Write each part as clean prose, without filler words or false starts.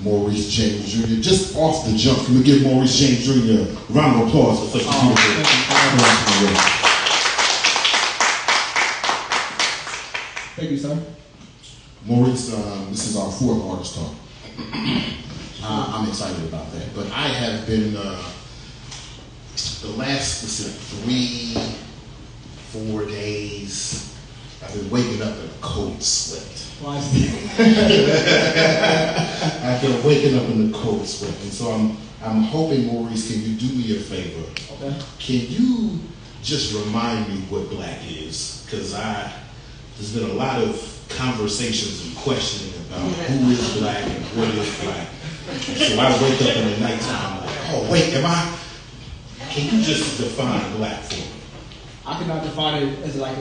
Maurice James Jr. Just off the jump, can we give Maurice James Jr. a round of applause for such a beautiful performance? Thank you, sir. Maurice, this is our fourth artist talk. I'm excited about that. But I have been, the last 3-4 days, I've been waking up in a cold sweat. I've been waking up in a cold sweat. And so I'm hoping, Maurice, can you do me a favor? Okay. Can you just remind me what black is? Because there's been a lot of conversations and questioning about who is black and what is black. And so I wake up in the nighttime like, oh wait, can you just define black for me? I cannot define it as like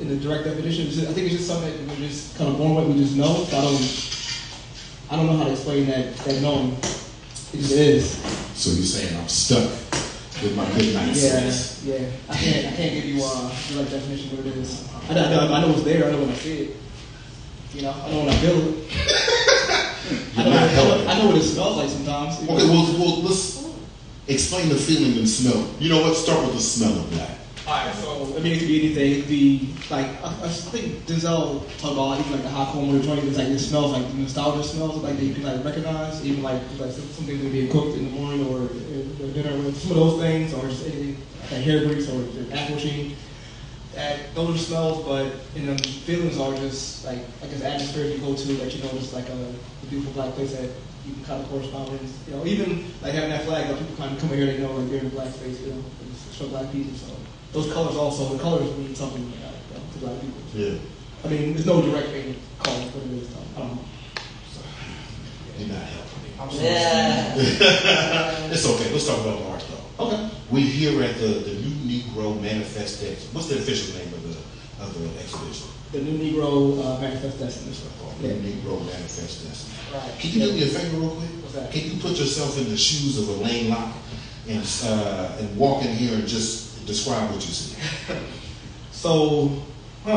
in the direct definition. I think it's just something that we're just kind of born with, we just know. So I don't know how to explain that knowing. It just is. So you're saying I'm stuck with my midnight sex? Yeah. I can't give you a direct definition of what it is. I know it's there. I know when I see it. You know, I know when I feel it. I know what it smells like sometimes. Okay, well, let's explain the feeling and smell. You know what? Start with the smell of black. Alright, so I mean, it could be anything. It could be like I think Denzel talked about even like the hot corn joint. It's like it smells like the nostalgia smells like that you can like recognize. Even like something that being cooked in the morning or dinner, some of those things, or just anything like hair grease or apple sheen. Those are smells, but the feelings are just like I guess atmosphere you go to that you know just like a beautiful black place that you can kind of correspond with. You know, even like having that flag, like people kind of come here, they know like they're in black space. You know, it's for black people. So those colors also, the colors mean something to black people. Yeah. I mean, there's no direct thing called what it is. I don't know. You're not helping me. I'm sorry. It's okay. Let's talk about art though. Okay. We're here at the New Negro Manifest Destiny. What's the official name of the exhibition? The New Negro Manifest Destiny. New Negro Manifest Destiny. Right. Can you do me a favor real quick? What's that? Can you put yourself in the shoes of Elaine Locke and walk in here and just describe what you see? So, I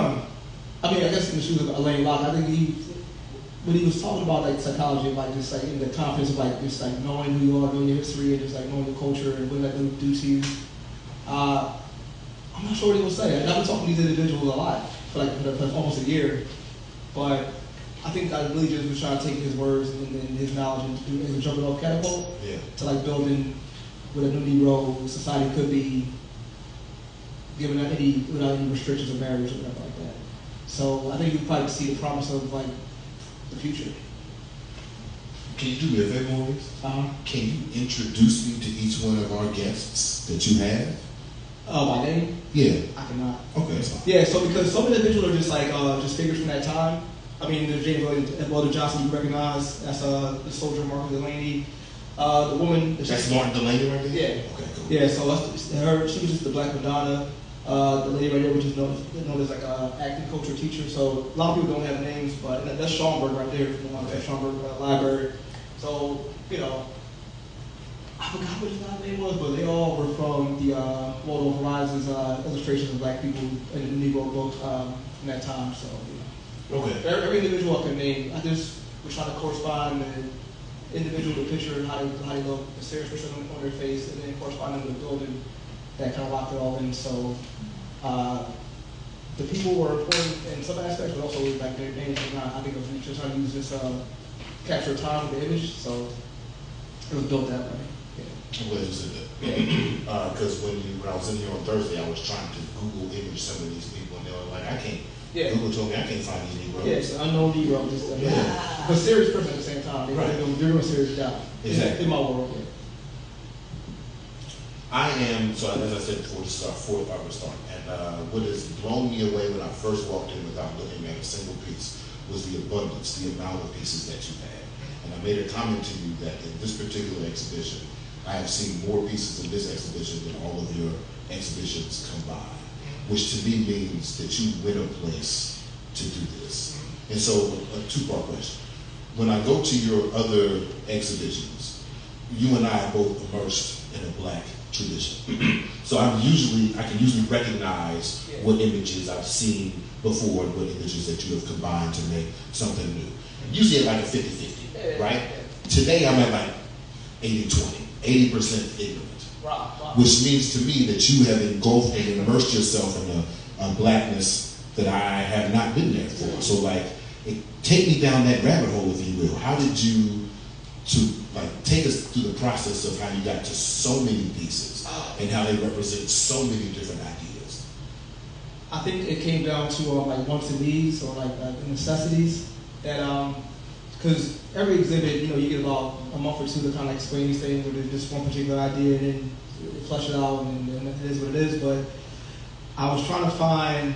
mean, I guess in the shoes of Elaine Locke, I think when he was talking about like psychology, like just like in the confidence of like just like knowing who you are, knowing your history, and just like knowing your culture and what that will do to you. I'm not sure what he was saying. I've been talking to these individuals a lot for almost a year, but I think I really just was trying to take his words and his knowledge and do as a jumping off catapult to like building what a new Negro society could be, given without any restrictions or barriers or whatever like that. So I think you probably see the promise of like the future. Can you do me a favor, Maurice? Can you introduce me to each one of our guests that you have? My name? Yeah. I cannot. Okay, that's fine. Yeah, so because some individuals are just like just figures from that time. I mean, there's James Weldon Johnson you recognize. That's the soldier Martin Delaney. The woman. That's Martin Delaney right there? Yeah. Okay, cool. Yeah, so her. She was just the Black Madonna. The lady right there, which is known as like an acting coach or teacher. So a lot of people don't have names, but that's Schomburg right there. That's Schomburg Library. So you know, I forgot what his last name was, but they all were from the World of Horizons illustrations of black people in the Negro book from that time. So you know, okay. Every individual I could name, I just was trying to correspond the individual, the picture, how they look, the serious expression on their face, and then corresponding with the building that kind of locked it all in. So the people were important in some aspects, but also like their names were not. I think it was just trying to use this capture time with the image, so it was built that way. I'm glad you said that. Because when I was in here on Thursday, I was trying to Google image some of these people, and they were like, I can't. Yeah. Google told me I can't find these Negroes. Yeah, it's an unknown Negro, but serious person at the same time. They're doing a serious job. Exactly. In my world. Yeah. I am, so as I said before, this is our fourth artist talk, and what has blown me away when I first walked in without looking at a single piece was the abundance, the amount of pieces that you had. And I made a comment to you that in this particular exhibition, I have seen more pieces in this exhibition than all of your exhibitions combined, which to me means that you went a place to do this. And so, a two-part question. When I go to your other exhibitions, you and I are both immersed in a black tradition. So I can usually recognize what images I've seen before and what images that you have combined to make something new. Usually like a 50-50, right? Today I'm at like 80-20, 80% ignorant. Wow. Which means to me that you have engulfed and immersed yourself in a blackness that I have not been there for. So like, take me down that rabbit hole, if you will. How did you take us through the process of how you got to so many pieces and how they represent so many different ideas? I think it came down to like wants and needs, or like the necessities that because every exhibit, you get about a month or two to kind of explain these things, or just one particular idea, and then flesh it out, and it is what it is. But I was trying to find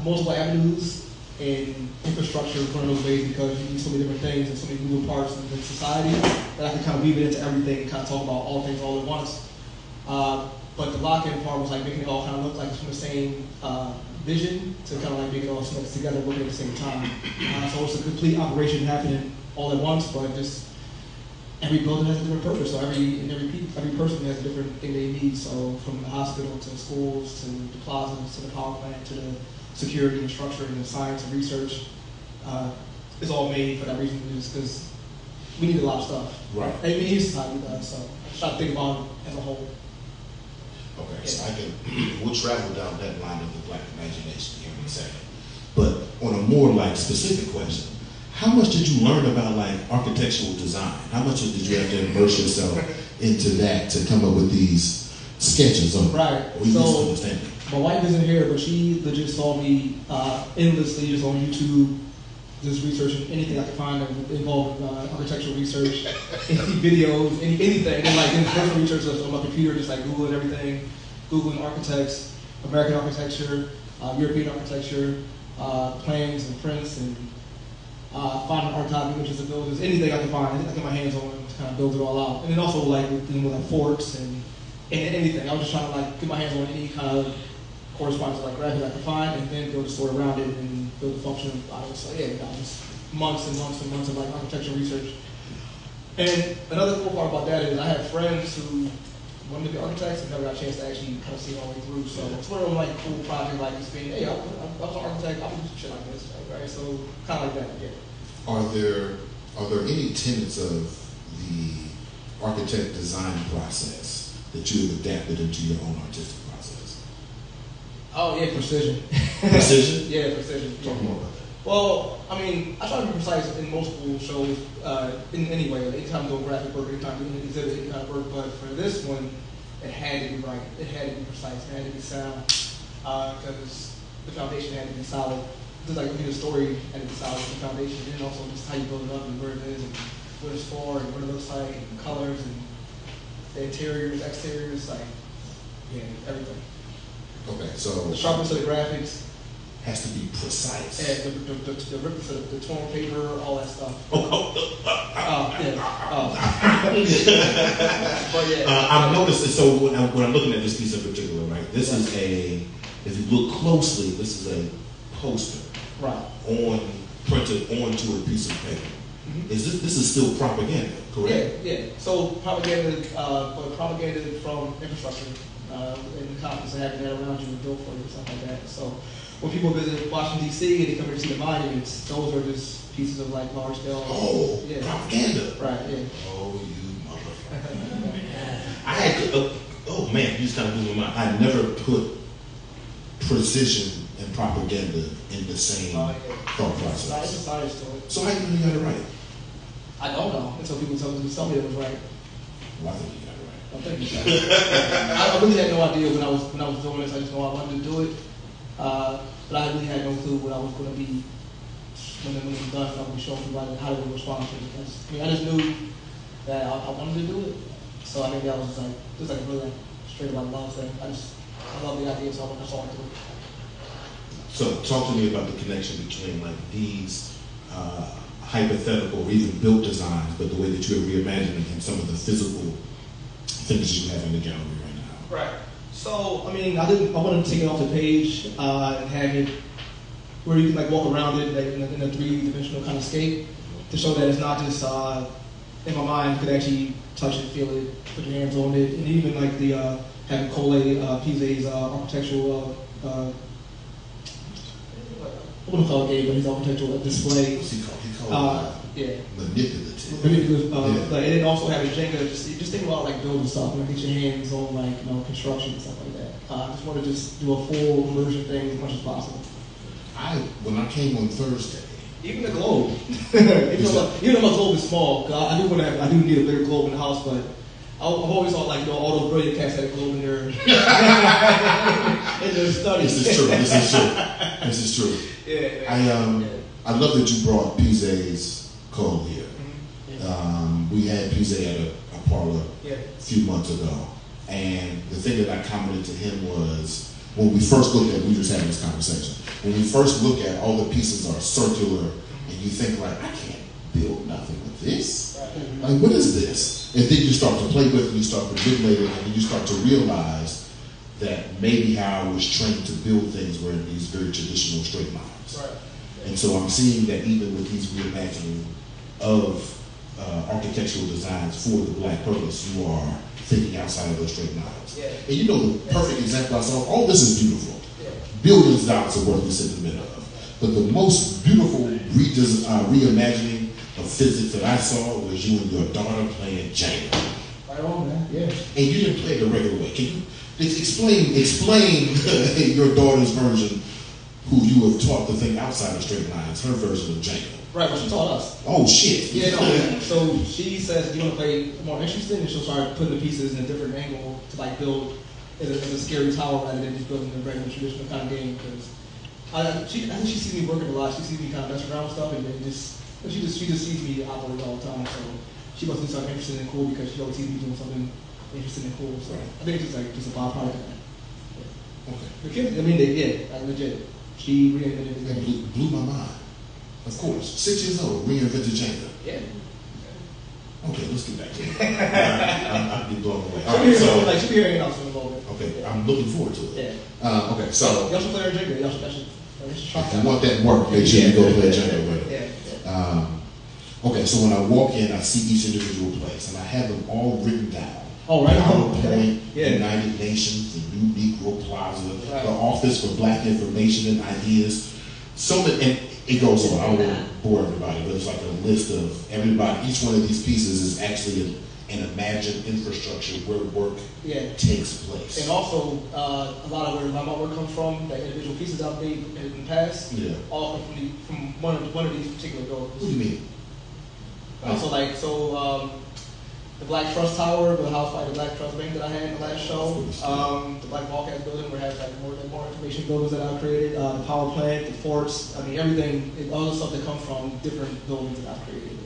multiple avenues and infrastructure for those ways, because you need so many different things and so many moving parts in the society that I can kind of weave it into everything and kind of talk about all things all at once. But the lock-in part was like making it all kind of look like it's from the same vision, to kind of like make it all mixed together, working at the same time. So it's a complete operation happening all at once, but just every building has a different purpose. So every person has a different thing they need. So from the hospital to the schools to the plazas to the power plant to the security and structure and the science and research, is all made for that reason, just because we need a lot of stuff. Right. And we need society does. So I just try to think about it as a whole. Okay, yeah. So we'll travel down that line of the black imagination here in a second. But on a more like specific question, how much did you learn about like architectural design? How much did you have to immerse yourself into that to come up with these sketches of right? Or you so understand it? My wife isn't here, but she legit saw me endlessly just on YouTube, just researching anything I could find that involved architectural research, any videos, anything. And then like in personal research on my computer, just like Googling everything, Googling architects, American architecture, European architecture, plans and prints, and finding archive images of buildings, anything I can find, anything I can get my hands on to kind of build it all out. And then also like with like forts and anything. I was just trying to like get my hands on any kind of correspondence like graphics I could find, and then build a story around it and build a function out of it. So yeah, just months and months and months of like architectural research. And another cool part about that is I have friends who wanted to be architects and never got a chance to actually kind of see it all the way through. So it's one of them like cool projects, like just being, hey, I was an architect, I can do some shit like this, right? So kind of like that, yeah. Are there any tenets of the architect design process that you have adapted into your own artistic process? Oh yeah, precision. Precision? Yeah, precision. Talk more about that. Well, I mean, I try to be precise in multiple shows, in any way. Like, anytime I'm doing graphic work, anytime I'm doing exhibit, any kind of work. But for this one, it had to be right. It had to be precise. It had to be sound, because the foundation had to be solid. Just like looking at the story had to be solid with the foundation, and then also just how you build it up and where it is and what it's for and what it looks like and the colors and the interiors, exteriors, like yeah, everything. Okay, so the sharpness of the graphics has to be precise. Yeah, the ripping of the torn paper, all that stuff. But yeah. I'm noticing. So when I'm looking at this piece in particular, right? This is if you look closely, this is a poster, right? Printed onto a piece of paper. Mm-hmm. This is still propaganda, correct? Yeah. So propaganda, but propaganda from infrastructure. And the copies of having that around you and built for you, or something like that. So when people visit Washington, D.C. and they come here to see the monuments, those are just pieces of like large scale. Oh, yeah. Propaganda. Right, yeah. Oh, you motherfucker. I had to, oh man, you just kind of blew my mind. I never put precision and propaganda in the same thought process. It's a science to it. So how you know you got it right? I don't know until people tell me it was right. Well, I think you got it right. Thank you, I really had no idea when I was doing this. I just know I wanted to do it, but I really had no clue what I was going to be when it was done. I would be showing people how they would respond to it. I just knew that I wanted to do it. So I think that was just like really straight about love thing. I love the idea, so that's all I do. So talk to me about the connection between like these hypothetical or even built designs, but the way that you're reimagining and some of the physical things you have in the gallery right now. Right. So I mean, I wanted to take it off the page and have it where you can like walk around it like, in a three-dimensional kind of scape to show that it's not just in my mind. You could actually touch it, feel it, put your hands on it, and even like the having Cole Pize's architectural. I wouldn't call it game, but his architectural display. He called it manipulative. And then also having Jenga, just think about like building stuff, and get your hands on like construction and stuff like that. I just want to just do a full immersion thing as much as possible. When I came on Thursday, even the globe, even though my globe is small, I do need a bigger globe in the house, but I've always thought like all those brilliant cats had a globe in their in their studies. This is true. Yeah. I love that you brought PZ's code here. Mm-hmm. We had PZ at a parlor a few months ago, and the thing that I commented to him was, when we first looked at, we were just having this conversation, when we first look at all the pieces are circular, and you think like, I can't build nothing with this. Right. Like, what is this? And then you start to play with it, you start to manipulate it, and then you start to realize that maybe how I was trained to build things were in these very traditional straight lines. Right. And so I'm seeing that even with these reimagining of architectural designs for the black purpose, you are thinking outside of those straight lines. Yeah. And you know the perfect example I saw, all this is beautiful. Yeah. Billions of dollars of work we sit in the middle of. But the most beautiful reimagining of physics that I saw was you and your daughter playing Jenga. Right on, man. Yeah. And you didn't play it the regular way. Can you explain your daughter's version, who you have taught to think outside of straight lines, her version of Jenga? Right, but she taught us. Oh, shit. Yeah, no. So she says, you want to play more interesting, and she'll start putting the pieces in a different angle to like build as a scary tower rather than just building a regular traditional kind of game. Because I think she sees me working a lot. She sees me kind of messing around with stuff, and then she just sees me operate all the time. So she must do something interesting and cool because she always sees me doing something interesting and cool. So I think it's just a byproduct of that. Yeah. Okay. The kids, I mean, they did. Like legit. She reinvented the That game. blew my mind. Of course. 6 years old, reinvented Jenga. Yeah. Okay, let's get back to it. I'd be blown away. All right, she'll be hearing out in a moment. Okay, I'm looking forward to it. Yeah. Okay, so y'all should play her Jenga. Y'all should try if that. you want that work, make sure you go play Jenga with her. Yeah. Okay, so when I walk in, I see each individual place, and I have them all written down. Oh, right on. PowerPoint, Yeah. United Nations, the new Negro Plaza, Right. the Office for Black Information and Ideas. So many, and it goes on. I don't want to bore everybody, but it's like a list of everybody. Each one of these pieces is actually an imagined infrastructure where work takes place. And also, a lot of where my work comes from, the individual pieces I've made in the past, all come from one of these particular buildings. What do you mean? The Black Trust Tower, the house by the Black Trust Bank that I had in the last show, the Black Ballcast building where it has like more information buildings that I've created, the power plant, the forts, I mean everything, all the stuff that comes from different buildings that I've created.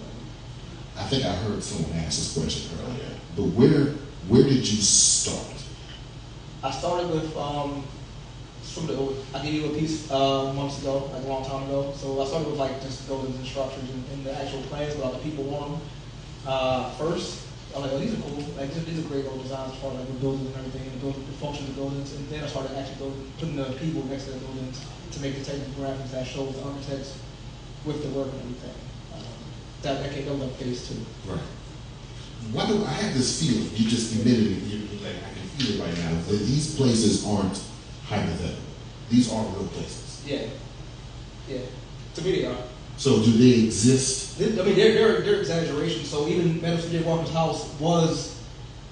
I think I heard someone ask this question earlier, but where did you start? I started with I gave you a piece months ago, like a long time ago. So I started with like just buildings and structures and the actual plans, but other people want them. First, I was like, oh, these are cool. Like these are great old designs as far as like the buildings and everything, and the functions of buildings. And then I started actually putting the people next to the buildings to make the technical graphics that shows the architects with the work and everything. That came up phase 2. Right. Why do I have this feeling? You just admitted it. You're like, I can feel it right now. That these places aren't hypothetical. These are real places. Yeah. Yeah. To me, they are. So do they exist? I mean, they're exaggerations. So even Madam C.J. Walker's house was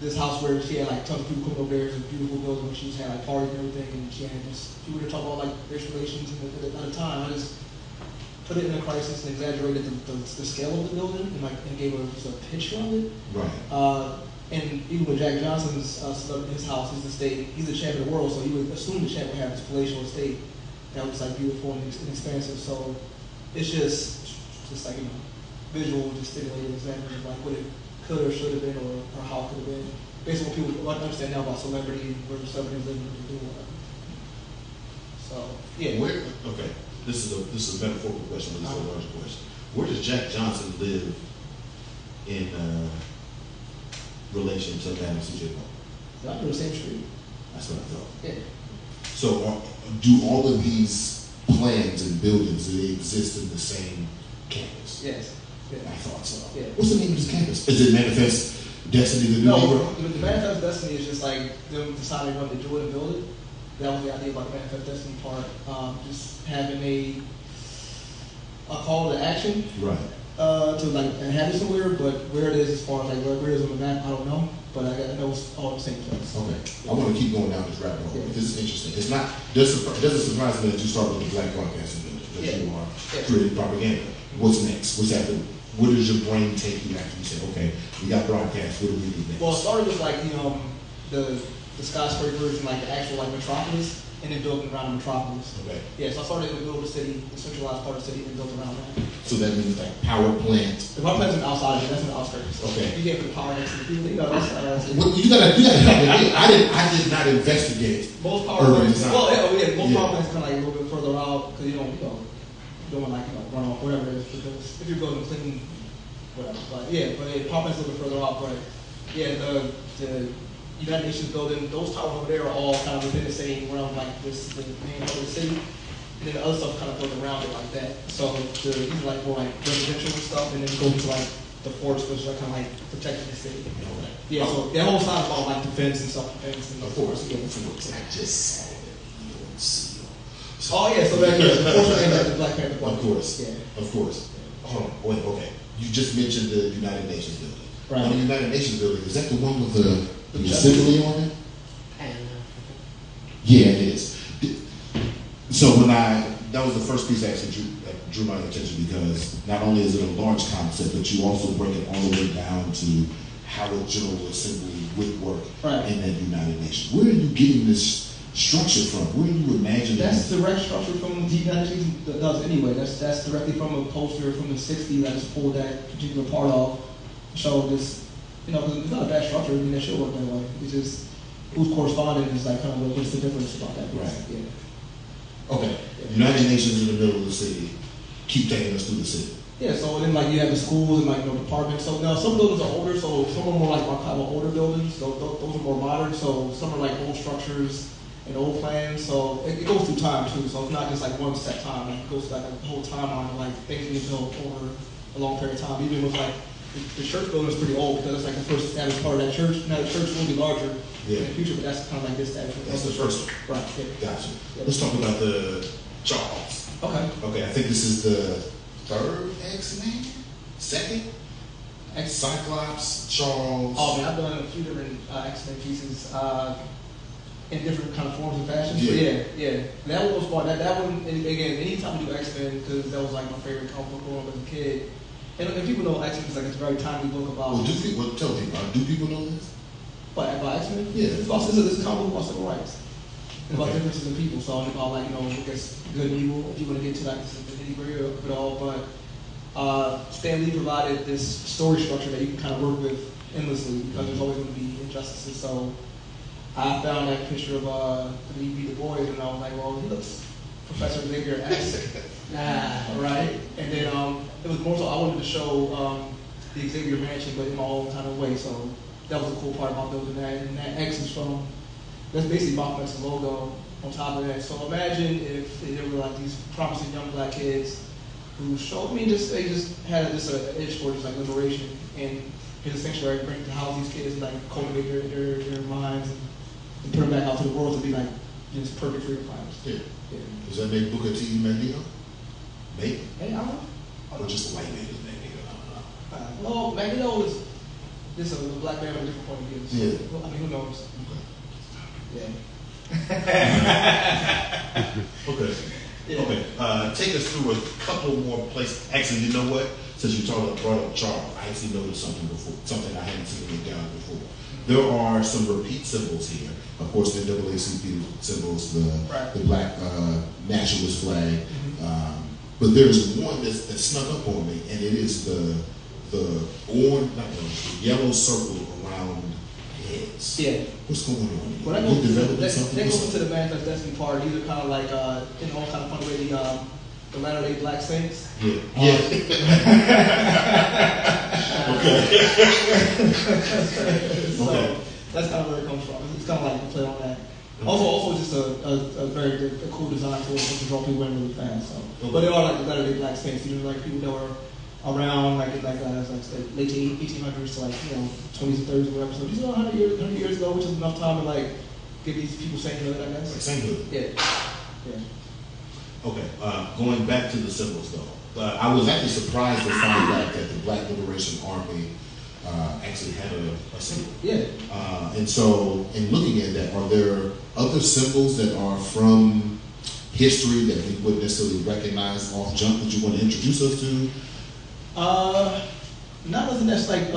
this house where she had like tons of people coming over there. It was a beautiful building where she just had like parties and everything, and she had just people were talking about like race relations. And at the time, I just put it in a crisis and exaggerated the scale of the building and gave her just a picture of it. Right. And even with Jack Johnson's his house, his estate, he's the champ of the world, so you would assume the champ would have this palatial estate that was like beautiful and expansive. So it's just like visual, just stimulating examples of like what it could or should have been or how it could have been. Based on what people understand now about celebrity and where celebrities live and what they're doing. So yeah. Okay. This is a metaphorical question, but this is a large question. Where does Jack Johnson live in relation to Madam C.J. Walker? They're on the same street. That's what I thought. Yeah. So do all of these plans and buildings, do they exist in the same campus? Yes. Yeah. I thought so. Yeah. What's the name of this campus? Is it Manifest Destiny, the new No, the Manifest Destiny is just like them deciding when to do it and build it. That was the idea about the Manifest Destiny part. Just having a call to action. Right. to like have it somewhere, but where it is as far as like where it is on the map, I don't know. But I know it's all the same place. Okay. I want to keep going down this rabbit hole. This is interesting. It's not doesn't surprise me that you started with the Black Broadcasting Building, that you are creating propaganda. What's next? What's after? Where does your brain take you after you say, okay, we got broadcast, what do we do next? Well, it started with like, the skyscrapers and like the actual like metropolis, and then building around the metropolis. Okay. Yeah, so I started in the middle of the city, the centralized part of the city, and built around that. So that means like power plant. The power plant's on the outside of it, that's in the outskirts. Okay. You can't put power next to the people, that's Well, you gotta help me. I did not investigate most power urban plants. design. Well, most power plants kind of like a little bit further out, because you don't want like, run off, whatever it is, because if you're building clean, whatever. But power plants a little bit further out, but yeah, the United Nations building, those towers over there are all kind of within the same realm, like this, the main part of the city. And then the other stuff kind of built around it like that. So these are like more like residential stuff, and then go to like the forts, which are kind of like protecting the city. Okay. Yeah, so that whole side is all like defense and self-defense. And Of course, I just saw it. Oh yeah, so that the forts are named after the Black Panther. Of course. Yeah. Of course. Hold on. Wait, okay. You just mentioned the United Nations building. Right. On the United Nations building, is that the one with the assembly on it? Yeah, it is. So that was the first piece that actually drew my attention, because not only is it a large concept, but you also break it all the way down to how a General Assembly would work in that United Nations. Where are you getting this structure from? Where are you imagining? That's direct structure from the United Nations that does anyway. That's directly from a poster from the 60s that is pulled that particular part of. So this, because it's not a bad structure. I mean, that should work that way. It's just who's corresponding is like kind of what's the difference about that. Right. Yeah. Okay. United Nations in the middle of the city. Keep taking us through the city. Yeah, so then like you have the schools and like departments. So now some buildings are older, so some are more like kind of older buildings. So those are more modern. So some are like old structures and old plans. So it goes through time too. So it's not just like one set time. Like it goes through like a whole timeline of like things being built over a long period of time. Even with like the church building is pretty old, because it's like the first established part of that church. Now the church will be larger in the future, but that's kind of like this established. That's the first one. Right. Yeah. Gotcha. Yeah. Let's talk about the Charles. Okay. Okay, I think this is the third X-Men? Second? Cyclops, Charles. Oh man, I've done a few different X-Men pieces in different kind of forms and fashions. Yeah. But yeah. That one was fun. That one, and again, anytime we do X-Men, because that was like my favorite comic book growing up as a kid. And people know X-Men is like it's a very timely book about. Well, tell people, do people know this? But about X-Men? Yeah. This is a comic book about civil rights. It's about differences in people. So it's about like, I guess good and evil, if you want to get to like the nitty-gritty of it all. But Stan Lee provided this story structure that you can kind of work with endlessly, because there's always going to be injustices. So I found that picture of the Lee Du Bois, and I was like, well, he looks Professor Xavier-esque. Right? And then it was more so I wanted to show the Xavier Mansion, but in my own kind of way. So that was a cool part about building that. And that X is from, that's basically Malcolm's logo on top of that. So imagine if there were like these promising young black kids who showed me just, they just had this itch for just like liberation. And his sanctuary bring to house these kids and like cultivate their minds and put them back out to the world to be like just perfect freedom fighters. Yeah. Does that make Booker T. Magneto? Maybe. Hey, I don't know. Or just a white man is Magneto? I don't know. Well, Magneto is just a black man with a different point of view. Yeah. Well, I mean, who knows? Okay. Yeah. Okay. Yeah. Okay. Take us through a couple more places. Actually, you know what? Since you brought up Charles, I actually noticed something before, something I hadn't seen in the gallery before. There are some repeat symbols here. Of course, the NAACP symbols, the black nationalist flag. But there's one that snuck up on me, and it is the yellow circle around heads. Yeah. What's going on here? Well, that goes into the Manifest Destiny part. These are kind of like, in all kind of fun way, the Latter-day Black Saints. Yeah. So that's kind of where it comes from. It's kind of like a play on that. Also just a very cool design tool to draw people in really fast. So, but they are like the Latter-day Black Saints. These are like people that were around like late 1800s to like 20s and 30s or whatever. So these are 100 years ago, which is enough time to like give these people sainthood, I guess. Like sainthood. Yeah. Okay. Going back to the symbols though, But I was actually surprised to find out that the Black Liberation Army actually had a symbol. Yeah. And so, in looking at that, are there other symbols that are from history that we wouldn't necessarily recognize off jump that you want to introduce us to? Not nothing that's like,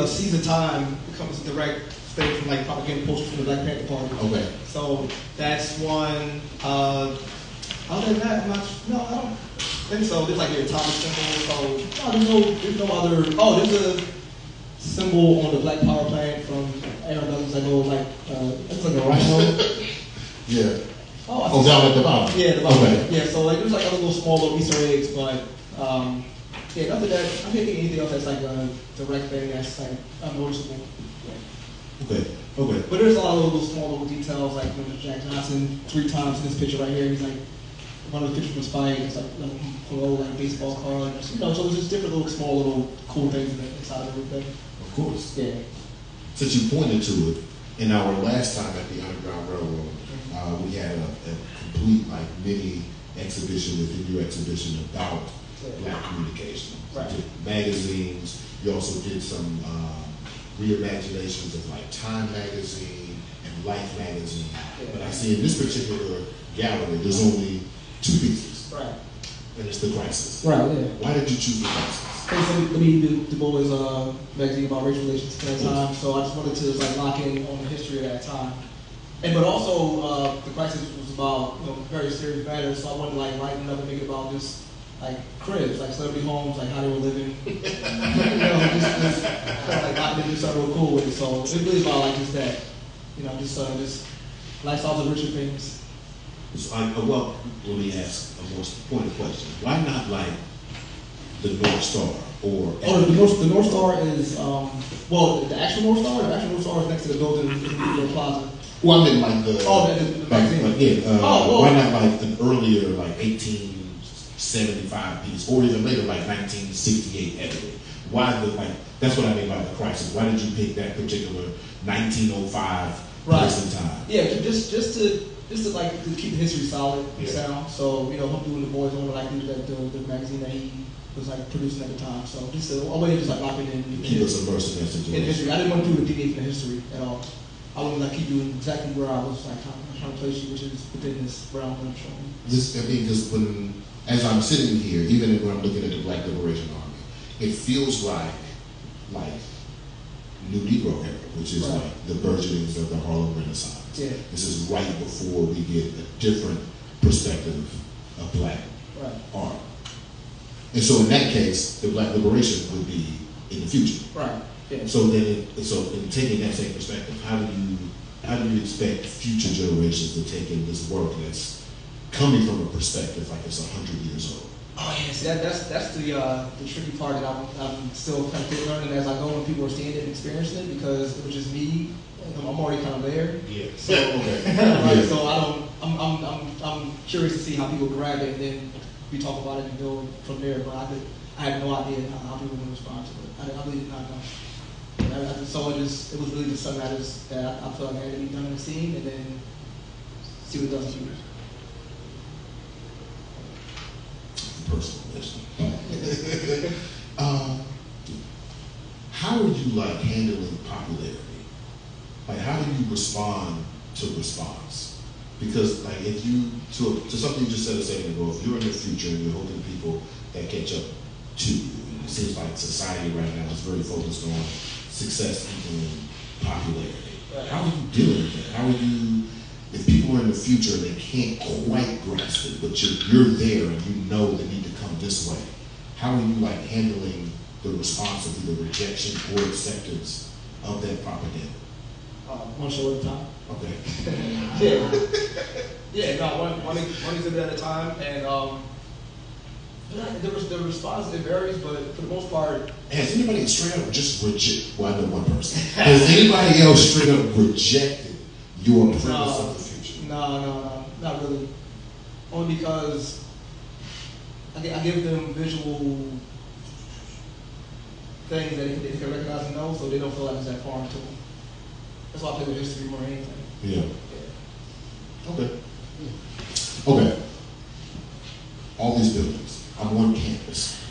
Seize the Time becomes a direct thing from like propaganda posters from the Black Panther Party. Okay. So that's one. Other than that, I don't think so. There's like the atomic symbol. So there's no other. Oh, there's a symbol on the Black Power plant from Aaron Douglas that goes like, it's like a rhino. Yeah. Oh, down at the bottom. Yeah, the bottom. Okay. Yeah, so like there's like other little small little Easter eggs, but yeah, nothing that I can't think of anything else that's like a direct thing that's like unnoticeable. Yeah. Okay. But there's a lot of little small little details, like when Jack Johnson 3 times in this picture right here, he's like one of the pictures from Spike, it's like hello, like baseball card, so there's just different little small little cool things inside of everything. Of course. Yeah. Since you pointed to it, in our last time at the Underground Railroad, we had a complete like mini exhibition within your exhibition about Black communication. Right. You did magazines. You also did some reimaginations of like Time magazine and Life magazine. Yeah. But I see in this particular gallery, there's only 2 pieces. Right. And it's the Crisis. Right. Yeah. Why did you choose the Crisis? So the boy was a magazine about racial relations at that time, so I just wanted to like lock in on the history of that time. But also the Crisis was about very serious matters, so I wanted to like lighten up and make it about just like cribs, like celebrity homes, like how they were living. just kind of like not to do something real cool with it. So it really is about like just that, just lifestyles of richer things. So well, let me ask a more pointed question. Why not like the North Star or? The North Star is the actual North Star. The actual North Star is next to the building in the plaza. Well, I meant like the the magazine. Why not like an earlier like 1875 piece or even later like 1968 editing? Why that's what I mean by the Crisis. Why did you pick that particular 1905 place and time? Yeah, just to like to keep the history solid and sound. So hopefully when the boys on like the magazine that he was like producing at the time. So just a way to just like lock it in. Keep us immersed in that situation. In history, I didn't want to do the deviate from the history at all. I wanted to like keep doing exactly where I was like trying to place you, which is within this realm that I'm showing. Because as I'm sitting here, even when I'm looking at the Black Liberation Army, it feels like New Negro era, which is like the burgeonings of the Harlem Renaissance. Yeah. This is right before we get a different perspective of Black art. And so in that case, the Black liberation would be in the future. Right. Yeah. So then, in taking that same perspective, how do you expect future generations to take in this work that's coming from a perspective like it's 100 years old? Oh yeah, see that's the tricky part that I'm still kind of learning as I go when people are seeing it and experiencing it, because it was just me. I'm already kind of there. Yeah. So, okay. So I'm curious to see how people grab it, and then we talk about it and go from there. But I had no idea how people would respond to it. I really did not know. So it was really just something that I felt like had to be done in the scene, and then see what it does to you. Personal mission. How are you like handling popularity? Like, how do you respond to response? Because like if you to something you just said a second ago, if you're in the future and you're hoping people that catch up to you, and it seems like society right now is very focused on success equaling popularity. How are you dealing with that? How are you, if people are in the future and they can't quite grasp it, but you're there and you know they need to come this way, how are you like handling the response of either rejection or acceptance of that propaganda? One show at a time. Okay. One exhibit at a time, and the response, it varies, but for the most part. Has anybody straight up just rejected? Well, I know one person. Has anybody else straight up rejected your premise of the future? No, not really. Only because I give them visual things that they can recognize and know, so they don't feel like it's that foreign to them. That's why I play with history more than anything. Yeah. Okay. All these buildings. I'm on campus,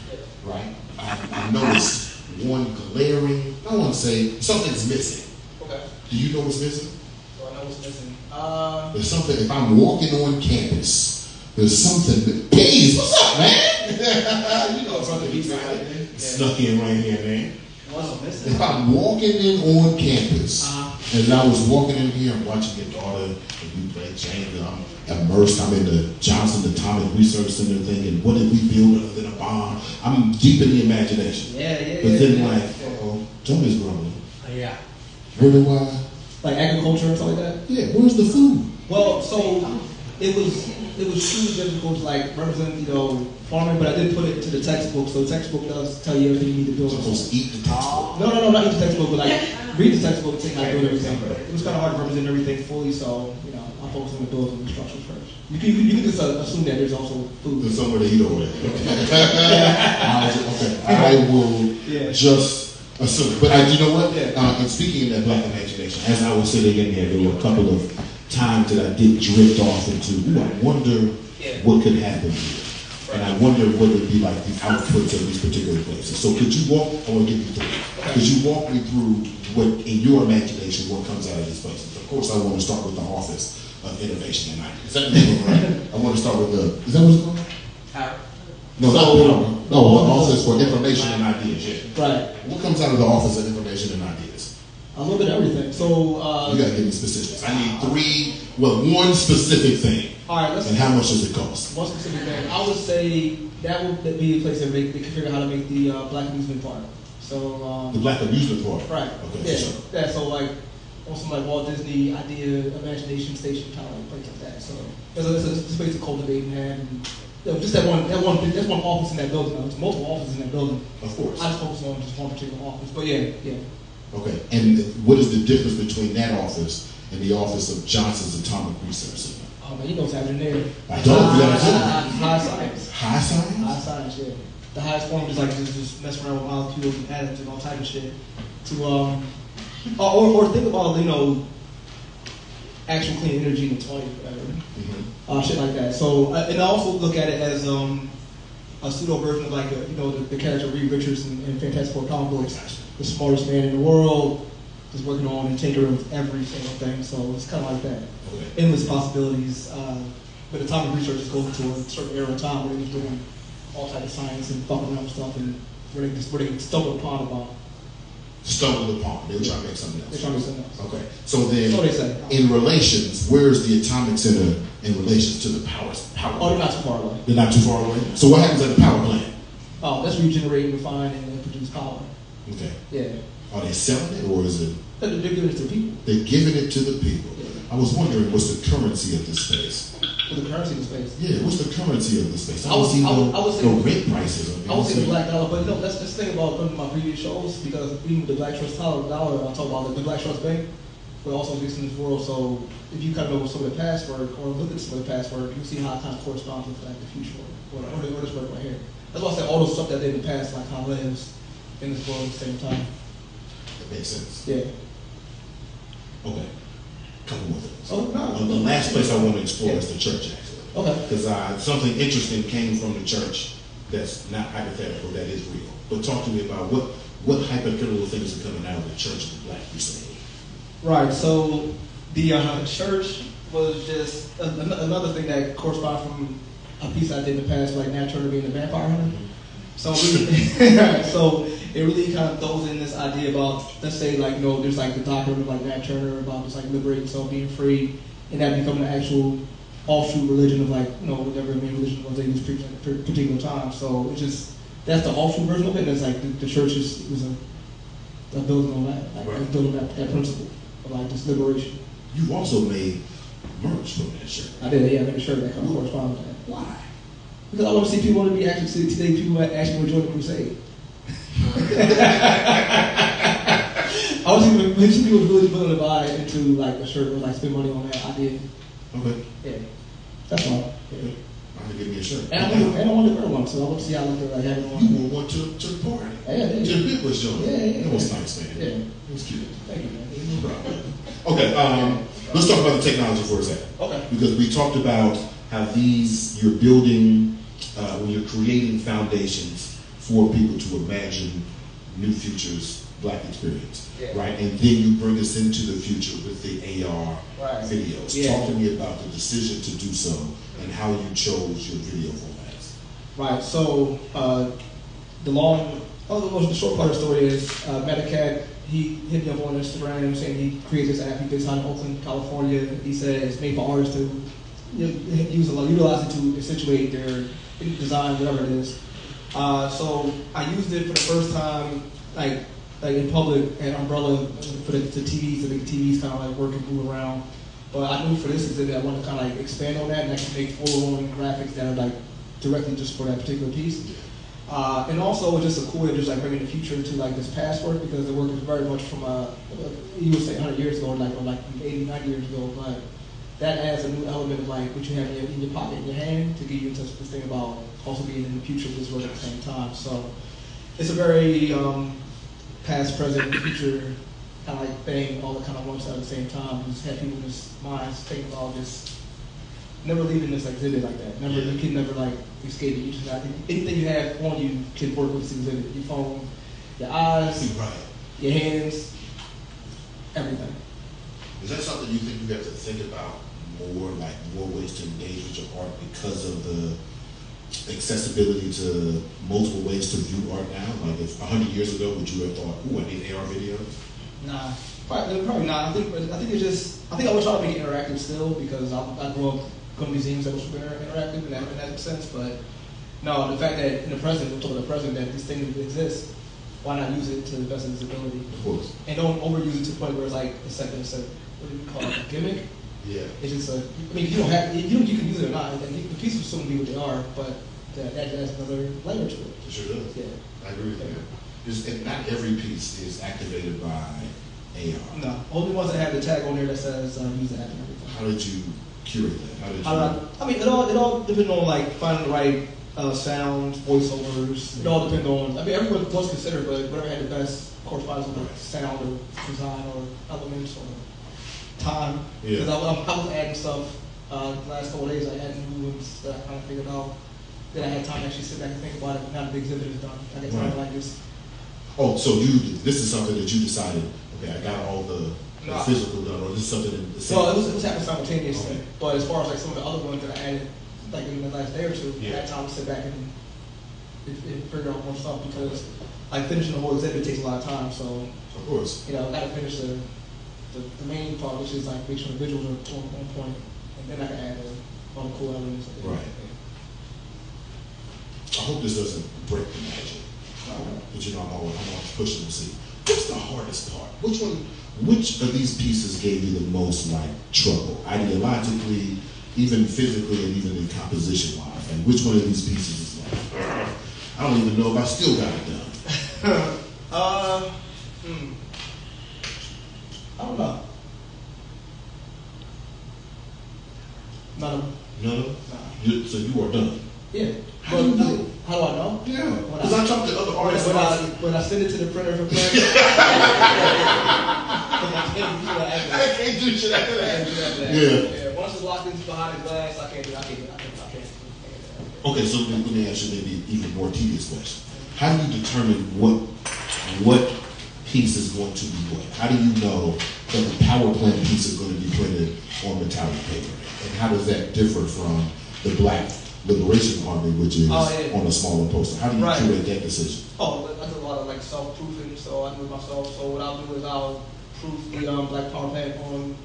right? I noticed one glaring, I want to say, something's missing. Okay. Do you know what's missing? So I know what's missing. There's something, if I'm walking on campus, there's something that, please, what's up, man? You know something snuck in right here, man. What's missing? If I'm walking in on campus, and I was walking in here, I'm watching your daughter, and you play Jenga, I'm immersed, I'm in the Johnson Atomic Research Center thing, and what did we build other than a bomb? I'm deep in the imagination. But then like, Johnny's grumbling. Yeah. Really why? Like agriculture and stuff like that? Yeah, where's the food? Well, so it was truly difficult to like represent, farming, but I did put it into the textbook. So the textbook does tell you everything you need to build. You're supposed to eat the textbook? No, not eat the textbook, but like read the textbook and think how to build everything. It was kind of hard to represent everything fully, so I focused on the builds and the structures first. You can just assume that there's also food. There's somewhere to eat over there. Okay. I will just assume. But you know what? And speaking of that black imagination, as I was sitting in there were a couple of times that I did drift off into, I wonder what could happen here. And I wonder what would be like the outputs of these particular places. So could you walk, I want to give you three. Could you walk me through what, in your imagination, what comes out of these places? Of course, I want to start with the Office of Innovation and Ideas. Is that the name of it? I want to start with is that what it's called? Power. No, not Power. No, the Office for Information and Ideas, Right. What comes out of the Office of Information and Ideas? A little bit of everything. So you gotta give me specifics. I need one specific thing. All right, and how much does it cost? One specific thing. I would say that would be a place that they can figure out how to make the Black Amusement Park. So the Black Amusement Park. Right. Okay. Yeah. Sure. Yeah. So like also like Walt Disney idea, imagination station, kind of like place like that. So it's a space to cultivate and have. And, just that's one office in that building. There's multiple offices in that building. Of course. I just focus on just one particular office. But yeah. Okay. And what is the difference between that office and the office of Johnson's Atomic Research Center? Oh man, you know what's happening there. I don't. High science. High science? High science, yeah. The highest form is like just mess around with molecules and atoms and all type of shit. To or think about actual clean energy in the 20s, whatever. Shit like that. So and I also look at it as a pseudo version of like the character Reed Richards in Fantastic Four comic books, the smartest man in the world, just working on and tinkering with every single thing. So it's kind of like that. Okay. Endless possibilities. But atomic research is going to a certain era of time where they're doing all types of science and fucking around with stuff, and where they stumble upon about. Stumbled upon. They were trying to make something else. They're trying to make something else. Okay. So then, so they say. In relations, where is the atomic center in relations to the power? Oh, they're not too far away. They're not too far away. So what happens at the power plant? Oh, that's regenerate, refine, and produce power. Okay. Yeah. Are they selling it, or is it? They're giving it to the people. They're giving it to the people. Yeah. I was wondering, what's the currency of this space? What's the currency of the space? Yeah, what's the currency of this space? I would say no rent prices. I would say the black dollar, but that's the thing about one of my previous shows, because even the Black Trust dollar, I talk about the Black Trust Bank, but also exists in this world. So if you kind of know some of the past work, or look at some of the past work, you can see how it kind of corresponds with like the future work, or this work right here. That's why I said all those stuff that did in the past, like how it lives in this world at the same time. That makes sense. Yeah. Okay. Couple more things. Oh, no. The last place I want to explore is the church, actually. Okay. Because something interesting came from the church that's not hypothetical, that is real. But talk to me about what hypothetical things are coming out of the Church of the Black Crusade. Right. So the church was just another thing that corresponds from a piece I did in the past, like Nat Turner being the vampire hunter. So so it really kind of throws in this idea about, let's say, like, there's like the doctrine of like Nat Turner about just like liberating yourself, being free, and that becoming an actual offshoot religion of like, whatever the main religion was they was preaching at a particular time. So it's just, that's the offshoot version of it. And it's like the church was a building on that, like building that principle of like this liberation. You've also made merch from that shirt. I did, yeah, I made a shirt that kind of corresponds with that. Why? Because I want to see people want to be actually today. People actually want to join the crusade. I want to see people really willing to buy into like a shirt or like spend money on that idea. Okay. Yeah, that's all. Yeah. I'm gonna give me a shirt. And I want to wear one, so I want to see how like have it on. You wore one to the party. Yeah, to the big was joint. Yeah. That was nice, man. Yeah, it was cute. Thank you, man. No problem. Okay. Let's talk about the technology for a second. Okay. Because we talked about how you're building when you're creating foundations for people to imagine new futures, Black experience, right? And then you bring us into the future with the AR videos. Talk to me about the decision to do so and how you chose your video formats. Right. So the short part of the story is Medicat. He hit me up on Instagram saying he created this app. He based out in Oakland, California. He said it's made for artists to utilize it to accentuate their design, whatever it is. So I used it for the first time, like in public at Umbrella for the TVs, to make the TVs kind of like work and move around. But I knew for this exhibit I wanted to kind of like expand on that and I can make full-on graphics that are like directly just for that particular piece. And also just a cool way of just like bringing the future to like this past work, because the work is very much from you would say 100 years ago, or like 80, 90 years ago, but that adds a new element of like what you have in your pocket, in your hand, to get you into this thing about also being in the future of this work at the same time. So it's a very past, present, future kind of like thing, all the kind of once at the same time. You just have people in their minds thinking about just never leaving this exhibit like that. You can never like escape it. You just not, anything you have on you can work with this exhibit. Your phone, your eyes, your hands, everything. Is that something you think you have to think about more ways to engage with your art because of the accessibility to multiple ways to view art now? Like if 100 years ago, would you have thought, ooh, I need AR videos? Nah, probably not. I think I would try to make it interactive still, because I grew up going to museums that was interactive in that sense. But no, the fact that in the present, we're talking about the present, that these things exist, why not use it to the best of its ability? Of course. And don't overuse it to the point where it's like it's a what do you call it, a gimmick? Yeah. It's just I mean, you can use it or not. The piece will still be what they are, but that adds another layer to it. It sure does. Yeah. I agree with you. And not every piece is activated by AR. No, only ones that have the tag on there that says use the app and everything. How did you curate that? I mean, it all depends on like finding the right sound, voiceovers. It all depends on. I mean, everyone was considered, but whatever had the best corresponds with the sound or design or elements or time. Because I was adding stuff the last couple of days. I had new ones that I kind of figured out. That I had time to actually sit back and think about it. Now the exhibit is done. I get time like this. Oh, so this is something that you decided, okay, I got all the physical done, or this is something in the same? Well, it was happening simultaneously. Okay. But as far as like some of the other ones that I added, like in the last day or two, I had time to sit back and figure out more stuff, because like finishing the whole exhibit takes a lot of time. So of course, I got to finish the main part, which is like make sure the visuals are on point, and then I can add all the cool elements. Right. I hope this doesn't break the magic. But I'm always pushing to see what's the hardest part. Which of these pieces gave you the most like trouble, ideologically, even physically, and even in composition wise? And which one of these pieces is like, I don't even know if I still got it done. I don't know. None of them. None of them? Nah. So you are done? Yeah. How do you know? How do I know? Yeah. Because I talk to other artists. When I send it to the printer for print. I can't do shit after that. Yeah. Once it's locked into behind the glass, I can't. Okay, so let me ask you maybe even more tedious question. How do you determine what piece is going to be what? How do you know that the power plant piece is going to be printed on metallic paper? And how does that differ from the Black Liberation Army, which is on a smaller poster? How do you curate that decision? Oh, I do a lot of like self-proofing, so I do it myself. So what I'll do is I'll proof the Black Power Plant on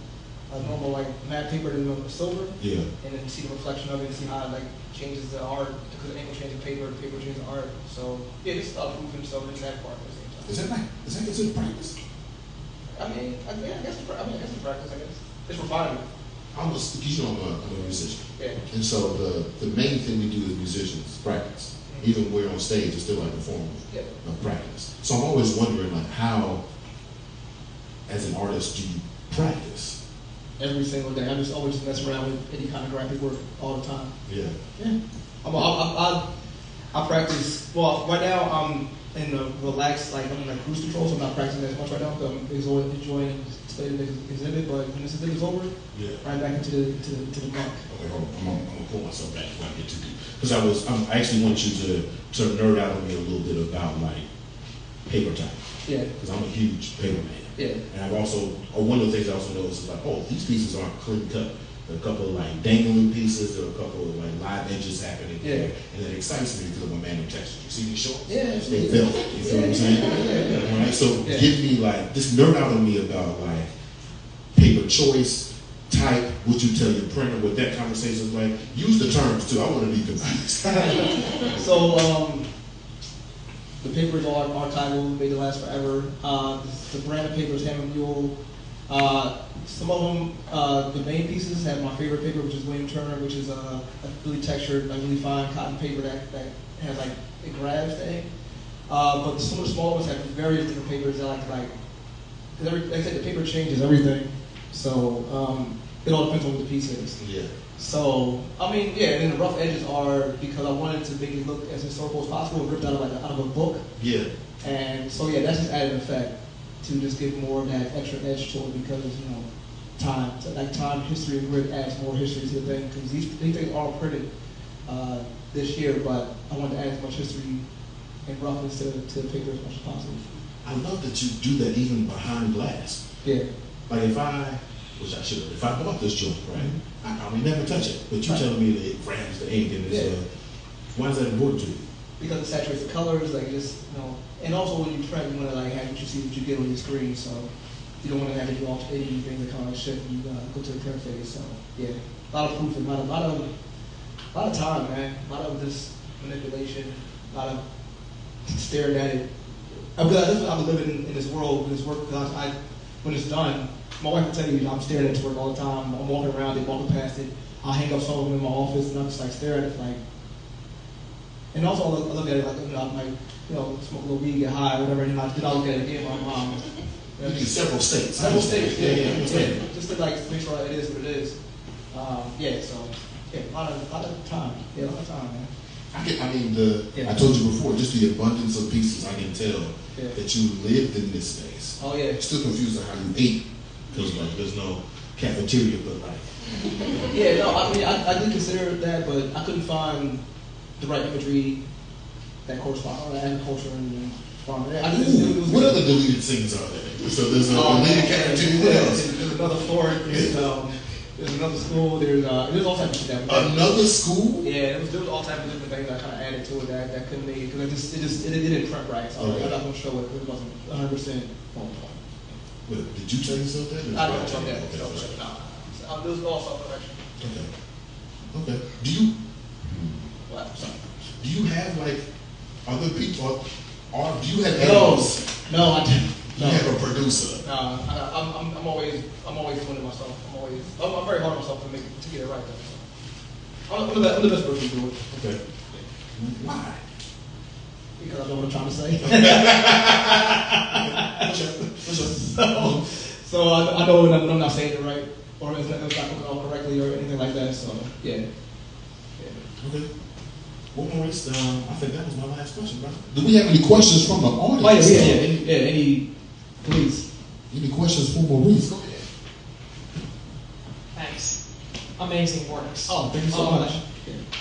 a normal like matte paper and silver, and then see the reflection of it and see how it like changes the art, because the ink will change the paper changes the art. So it's self-proofing, so it's that part at the same time. Is that considered practice? I mean, I guess it's practice. I guess it's refinement. I'm a musician. Yeah. And so the main thing we do as musicians, practice. Even when we're on stage, it's still like a form of practice. So I'm always wondering like how, as an artist, do you practice? Every single day. I just always mess around with any kind of graphic work all the time. Yeah. Yeah. I practice. Well, right now in a relaxed, like I'm in like cruise control, so I'm not practicing as much right now. But I'm enjoying studying the exhibit. But when this exhibit is over, right back into the monk. Okay, hold on. I'm gonna pull myself back before I get too deep. Because I actually want you to sort of nerd out on me a little bit about like paper type. Yeah. Because I'm a huge paper man. Yeah. And I've also, one of the things I also noticed is like, oh, these pieces aren't clean cut. There are a couple of like dangling pieces. There are a couple of like live edges happening. Yeah. And that excites me because of my manual texture. You see these shorts? Yeah. They felt. You feel what I'm saying? All right. So give me like, just nerd out on me about like paper choice, type, what you tell your printer, what that conversation is like. Use the terms too. I want to be confused. So the paper is all archival, made to last forever. The brand of paper is Ham and Mule. Some of them, the main pieces have my favorite paper, which is William Turner, which is a really textured, like really fine cotton paper that has like, it grabs the ink. But some of the smaller ones have various different papers that because like I said, the paper changes everything. So it all depends on what the piece is. Yeah. So, I mean, yeah, and then the rough edges are because I wanted to make it look as historical as possible and ripped out of a book. Yeah. And so, yeah, that's just added effect to just give more of that extra edge to it because, you know, time. So, like time, history, and grit adds more history to the thing because these things are printed this year, but I wanted to add as much history and roughness to the paper as much as possible. I love that you do that even behind glass. Yeah. Like if I bought this joint, right, I probably never touch it. But you telling me that it grabs the ink and it's, why is that important to you? Because it saturates the colors, like just, you know, and also when you print, you want to like have what you see, what you get on your screen, so you don't want to have any alternating things that kind of shit when you go to the print phase, so yeah. A lot of proofing, a lot of time, man. A lot of just manipulation, a lot of staring at it. Because I'm living in this world, in this work, because when it's done, my wife will tell you, I'm staring at this work all the time. I'm walking around it, walking past it. I'll hang up some of them in my office, and I'm just like staring at it, like. And also, I look at it like, I might, smoke a little weed, get high, or whatever, and then I look at it again. My mom. You need several states. Several states, yeah. Just to like make sure it is what it is. So a lot of time. Yeah, a lot of time, man. I told you before, just the abundance of pieces. I can tell that you lived in this space. Oh yeah. Still confused on how you ate because like there's no cafeteria, but like. Yeah, no, I mean I did consider that, but I couldn't find the right imagery that corresponded with agriculture and farming. What other deleted scenes are there? So there's a deleted cafeteria. What else? There's another fort. There's another school. There's all types of shit. Another school? Yeah, there was all types of different things I kind of added to it that couldn't make it because it didn't print right. So I'm not gonna show it. It wasn't 100% on point. Wait, did you change something? I didn't check that. Okay. It was all self-correction. Okay. Do you? What? Sorry. Do you have like other people? Or do you have editors? No, I didn't. You have a producer. No, I'm always doing it myself. I'm very hard on myself to get it right though. I'm the best person to do it. Okay. Why? Because I know what I'm trying to say. So I know when I'm not saying it right, or it's not coming out correctly, or anything like that. So yeah. Okay. Well, Maurice, I think that was my last question, bro. Do we have any questions from the audience? Oh yeah. Any, please. Any questions for Maurice? Go ahead. Thanks. Amazing works. Oh, thank you so much.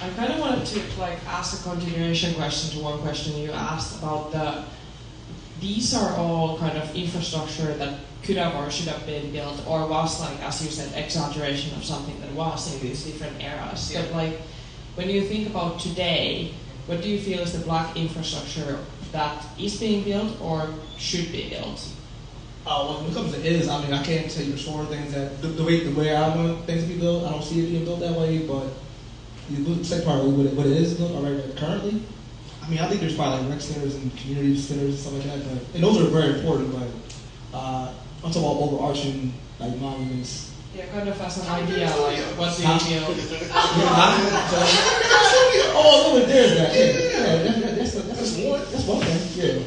I kind of wanted to ask a continuation question to one question you asked about these are all kind of infrastructure that could have or should have been built, or was as you said, exaggeration of something that was in these different eras. Yeah. But when you think about today, what do you feel is the black infrastructure that is being built or should be built? When it comes to I can't tell you for sure things that the way I want things to be built. I don't see it being built that way, but the second part of what it is built already currently. I think there's probably rec centers and community centers and stuff like that, and those are very important. But I'm talking about overarching monuments. Yeah, kind of as an idea, what do you feel? There's that. Yeah, that's one thing. Yeah,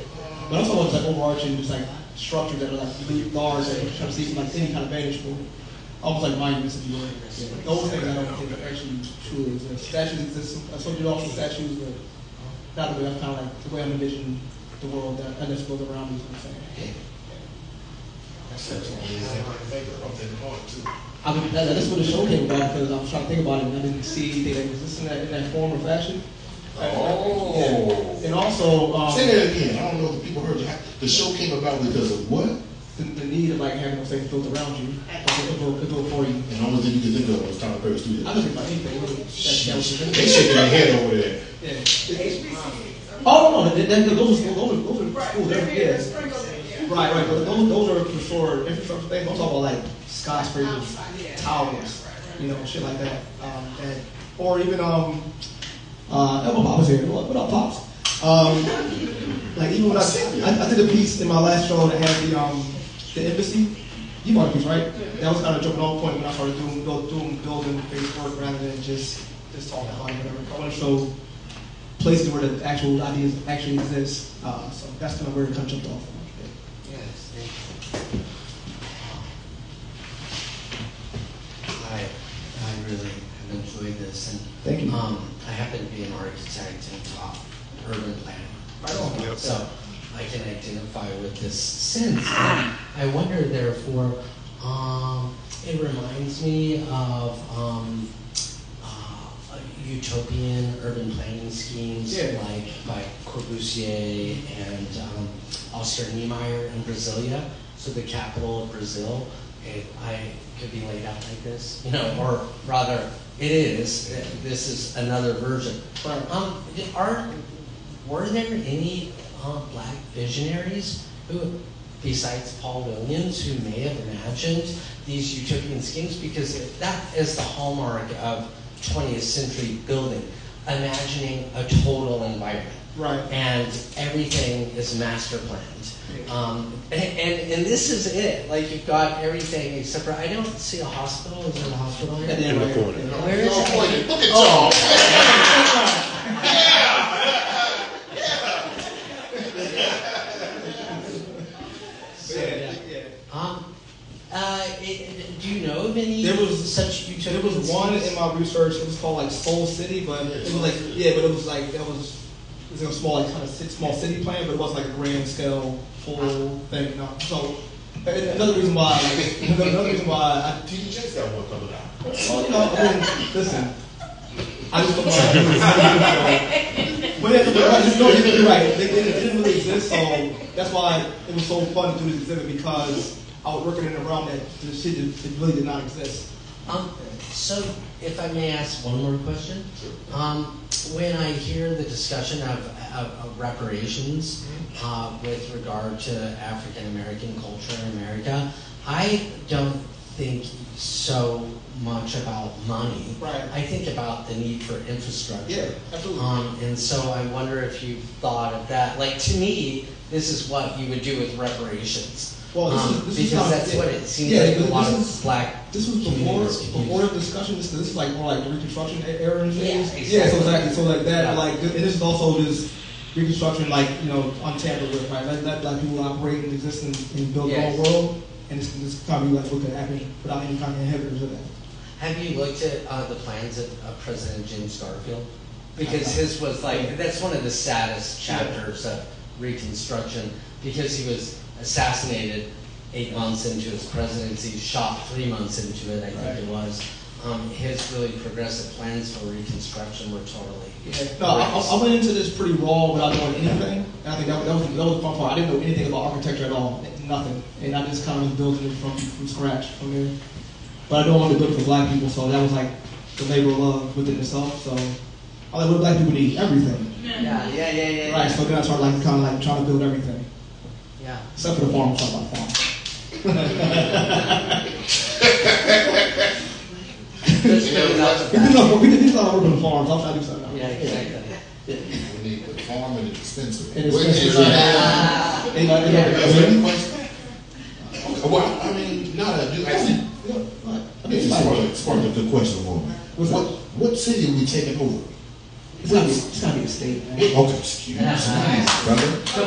but I'm talking about overarching, just structures that are really large that you're trying to see from any kind of vantage point. Almost like monuments, if you will. Yeah. Those things I don't think actually truly exist. Statues exist. I told you also statues, but not the way I'm kind of the way I'm envisioning the world that's built around me. Is what I'm saying. That's my favorite. I'm thinking hard too. I mean, that's what the show came about because I was trying to think about it and I didn't see anything that exists in that form or fashion. Oh. And also, say that again. I don't know if people heard you. The show came about because of what? The need of like having those things built around you, built for you. And the only thing you can think of was Tyler Perry Studios. I don't think about anything. Really. They shaking their head over there. Yeah. Oh no, those are schools. Yeah. Right. But those are for sure infrastructure things. I'm talking about like skyscrapers, towers, shit like that. Or even my Pop's here. What up, Pops? Like even when I did a piece in my last show that had the embassy. You bought a piece, right? That was kind of jumping off point when I started doing building-based work rather than just talking about it, whatever. I want to show places where the actual ideas actually exist. So that's kind of where it kind of jumped off. Yes, thank you. I really have enjoyed this, and Thank you. I happen to be an architect and taught urban planning. Right on. Yep. So I can identify with this sense. I wonder, therefore, it reminds me of utopian urban planning schemes like by Corbusier and Oscar Niemeyer in Brasilia. So the capital of Brazil, it could be laid out like this, or rather, it is. This is another version. Right. Were there any black visionaries who, besides Paul Williams, who may have imagined these utopian schemes? Because that is the hallmark of 20th century building, imagining a total environment. Right. And everything is master planned. And this is it. Like, you've got everything except for, I don't see a hospital. Is there a hospital here? In the corner. Where is it? Look at y'all. Do you know of any such utopian There was one in my research. It was called like Soul City, but it was like it was a small small city plan, but it wasn't like a grand scale full thing. No. So another reason why I TDJ's got one coming out. well, I mean, listen. I just don't know. But you're right. It didn't really exist, so that's why it was so fun to do this exhibit because I was working in a realm that the shit really did not exist. So, if I may ask one more question, when I hear the discussion of reparations with regard to African American culture in America, I don't think so much about money. Right. I think about the need for infrastructure. Yeah, absolutely. And so I wonder if you've thought of that. Like, to me, this is what you would do with reparations. Well, this is because that's what it seems like a lot of black. This was before the discussion. This is like more like the Reconstruction era and things. Exactly. Yeah, so exactly. So like that, like, and this is also this Reconstruction, like, untampered with, right? Let black people operate and exist and build their own world, and this kind of like what could happen without any kind of inhibitors of that. Have you looked at the plans of President James Garfield? Because his was like, that's one of the saddest chapters of Reconstruction, because he was assassinated 8 months into his presidency, shot 3 months into it, I think it was. His really progressive plans for Reconstruction were totally... No, I went into this pretty raw without knowing anything, and I think that was the fun part. I didn't know anything about architecture at all, nothing, and I just kind of was building it from scratch from there. But I don't want to build it for black people, so that was like the labor of love within itself. So I was like, what do black people need? Everything. Yeah. Right, so then I started trying to build everything. Yeah. Except for the farm, I'm talking about farm. We did not work on the farms. I'll try to do something. Yeah, exactly. We need the farm and the dispensary. And dispensary. Well, I mean, no, I think it's sparked a good question for me. What city are we taking over? It's gotta be a state, man. Okay, excuse me, brother. The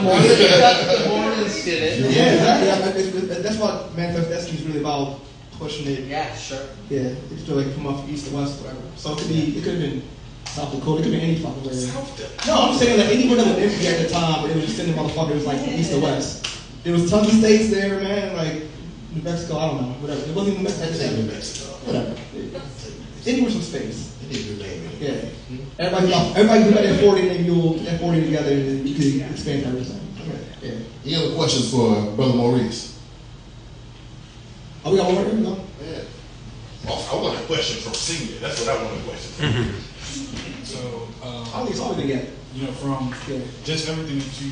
Mormons did it. Yeah, exactly. That's what Manifest Destiny is really about, pushing it. Yeah, sure. Yeah, it's really from off east to west, whatever. So it could have been South Dakota. It could be any fucking where. South Dakota. No, I'm saying like anywhere that was empty at the time, but it was just sending motherfuckers like east or west. There was tons of states there, man. Like New Mexico, I don't know, whatever. It wasn't New Mexico. I'd say New Mexico. Whatever. Anywhere some space. It is your name. Yeah. Everybody do that at 40, and then you'll at 40 together, and you can expand everything. Yeah. Any other questions for Brother Maurice? Oh, we got one more? No? Yeah. I want a question from senior. That's what I want a question from. So, I don't think it's always yet. you know, from just everything that you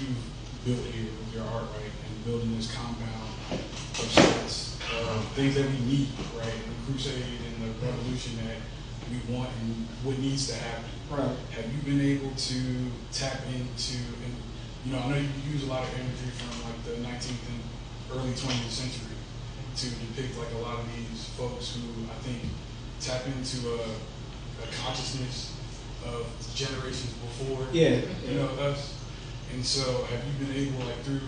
built here with your art, right, and building this compound of sorts, things that we need, right, in the crusade and the revolution that we want and what needs to happen. Right. Have you been able to tap into, and you know, I know you use a lot of imagery from like the 19th and early 20th century to depict like a lot of these folks who I think tap into a consciousness of generations before, Yeah. you know, us. And so have you been able, like through,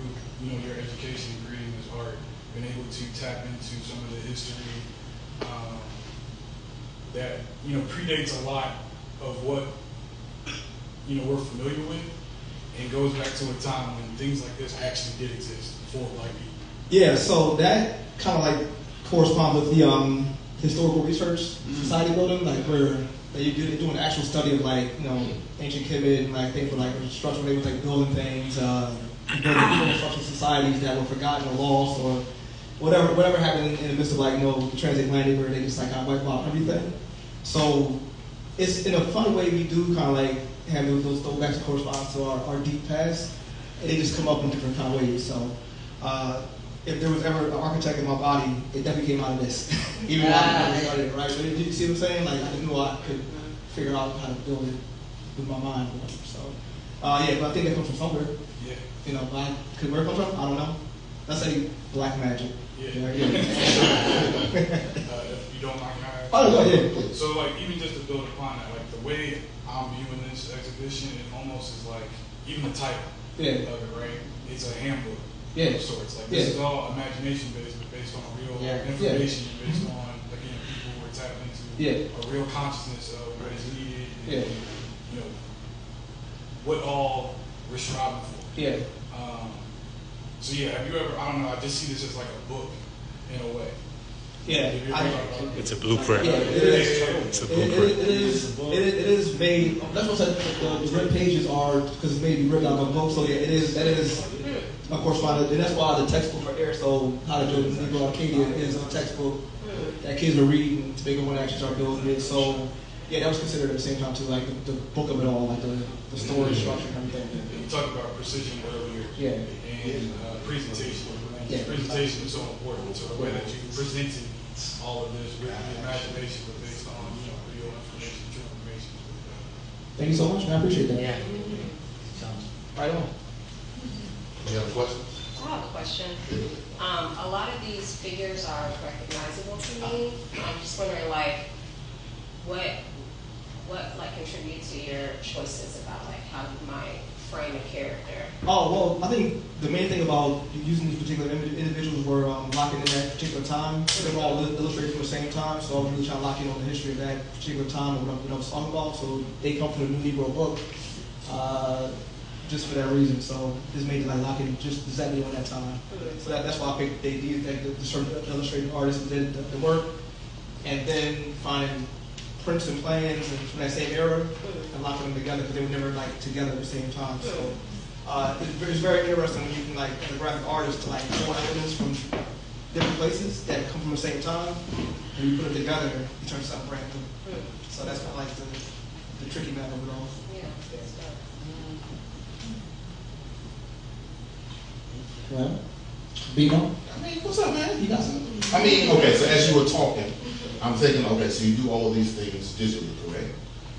you know, your education and creating this art, been able to tap into some of the history that, you know, predates a lot of what, you know, we're familiar with, and goes back to a time when things like this actually did exist for Black people? Yeah, so that kind of like corresponds with the historical research society building, like where they do an actual study of like, you know, ancient Kemet and like things were like structural, they were like building things, building structural societies that were forgotten or lost or whatever happened in the midst of like, you know, the transatlantic where they just like kind of wiped out everything. So it's in a funny way we do kind of like have those throwbacks that correspond to our deep past, and they just come up in different kind of ways. So if there was ever an architect in my body, it definitely came out of this. Even though I never started it, right? But you see what I'm saying? Like I knew I could figure out how to build it with my mind or whatever. So yeah, but I think that comes from somewhere. Yeah. You know, where it comes from, I don't know. Let's say black magic. Yeah. If you don't mind, can I ask? Oh, yeah. So, like, even just to build upon that, like, the way I'm viewing this exhibition, it almost is like, even the title of it, right? It's a handbook of sorts. Like, this is all imagination-based, but based on real information, based on, again, people who are tapped into a real consciousness of what is needed and, you know, what all we're striving for. Yeah. So yeah, have you ever, I don't know, I just see this as like a book in a way. Yeah. It's a blueprint. Yeah, it is. It's a blueprint. It is made, that's what I said, the red pages are, because it's made to be ripped out of a book, so yeah, that is a correspondence, and that's why the textbook right there, so How to Build a Negro Arcadia is a textbook that kids are reading to make them want to actually start building it. So yeah, that was considered at the same time too, like the book of it all, like the story structure and everything. You talked about precision earlier. Yeah. And presentation. Presentation is so important. So the way that you presented all of this with the imagination, but based on, you know, real information, true information. Thank you so much, man. I appreciate that. Yeah. Right on. Any other questions? I have a question. A lot of these figures are recognizable to me. I'm just wondering, like, what like contributes to your choices about like how you might frame a character? Oh, well, I think the main thing about using these particular individuals were locking in that particular time. They were all illustrated from the same time, so I was really trying to lock in on the history of that particular time and what I was talking about. So they come from the New Negro book, just for that reason. So this made it like lock in just exactly on that time. So that's why I picked the certain illustrated artists who did the work, and then finding prints and plans and from that same era and locking them together because they were never like together at the same time. So it's very interesting when you can like as a graphic artist to like pull elements from different places that come from the same time and you put them together, you turn something brand new. So that's kind of like the tricky matter of it all. Yeah, that's good. Well, BeMo? I mean, what's up, man? You got something? I mean, okay, so as you were talking, I'm thinking, okay, so you do all of these things digitally, correct?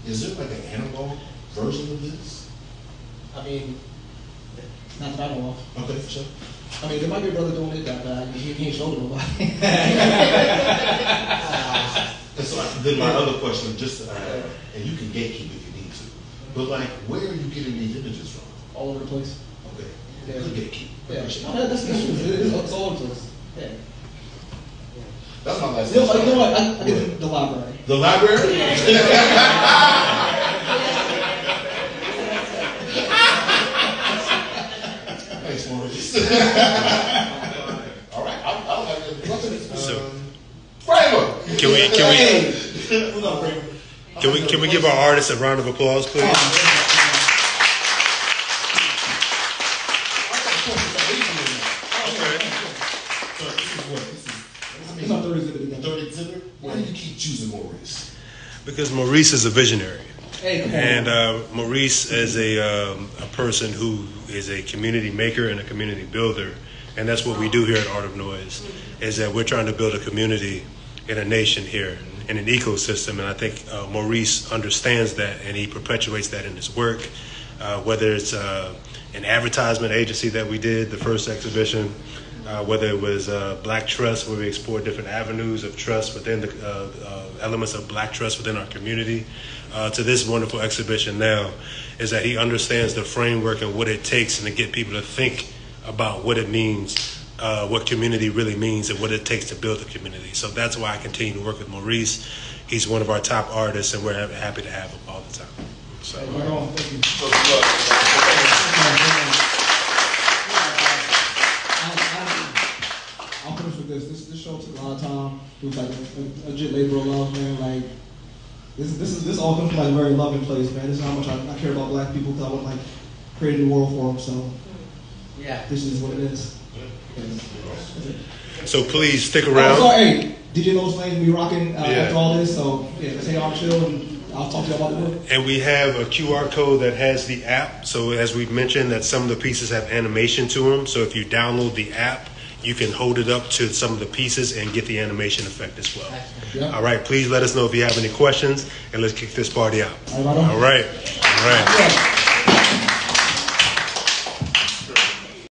Is there like an analog version of this? I mean, not that I know of. Okay, for sure. I mean, there might be a brother doing it that he ain't showing nobody. And so then my other question, just, and you can gatekeep if you need to, but like, where are you getting these images from? All over the place. Okay, Yeah. good gatekeep. Yeah. No, that's true. It's all over the place. Yeah. That's my last You know question. what? I get the library. The library? All right, I don't have any questions. So- Kramer! Can we give our artists a round of applause, please? It's our third exhibit again. Third exhibit? Why do you keep choosing Maurice? Because Maurice is a visionary. Hey, come on. And Maurice is a person who is a community maker and a community builder. And that's what we do here at Art of Noise, is that we're trying to build a community in a nation here, in an ecosystem. And I think Maurice understands that, and he perpetuates that in his work, whether it's an advertisement agency that we did, the first exhibition, whether it was Black Trust, where we explored different avenues of trust within the elements of Black trust within our community, to this wonderful exhibition now, is that he understands the framework and what it takes and to get people to think about what it means, what community really means, and what it takes to build a community. So that's why I continue to work with Maurice. He's one of our top artists, and we're happy to have him all the time. So. Right on. Thank you. I'll finish with this. This show took a lot of time. It was like a legit labor of love, man. Like this all comes from like a very loving place, man. This is how much I care about Black people, because I want like create a new world for them. So yeah, this is what it is. So please stick around. Oh, so, hey, DJ Lowe's Lane will be rocking after all this. So yeah, let's hang out, chill, and I'll talk to you about the book. And we have a QR code that has the app. So as we've mentioned, that some of the pieces have animation to them. So if you download the app, you can hold it up to some of the pieces and get the animation effect as well. Yeah. All right, please let us know if you have any questions, and let's kick this party out. All right. All right. Yeah.